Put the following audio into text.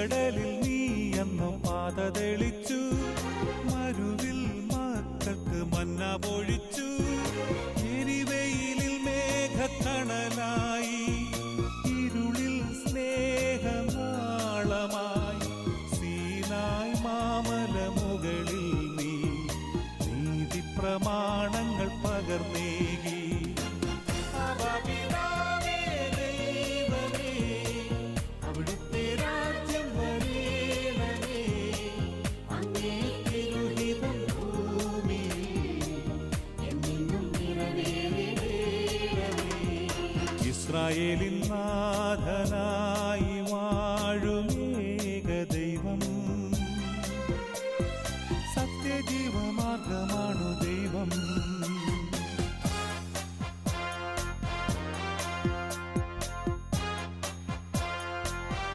ചെങ്കടലിൽ നീ അന്നു പാത തെളിച്ചു, മരുവിൽ മക്കൾക്ക് മന്ന പൊഴിച്ചു. എരിവെയിലിൽ മേഘത്തണലായി, ഇരുളിൽ സ്നേഹനാളമായി, സീനായ് മാമല മുകളിൽ നീ നീതി പ്രമാണങ്ങൾ പകർന്നേകി. അവിടുത്തെ രാജ്യം വരേണമേ, അങ്ങേ തിരുഹിതം ഭൂമിയിൽ എന്നെന്നും നിറവേറണമേ. ഇസ്രായേലിൻ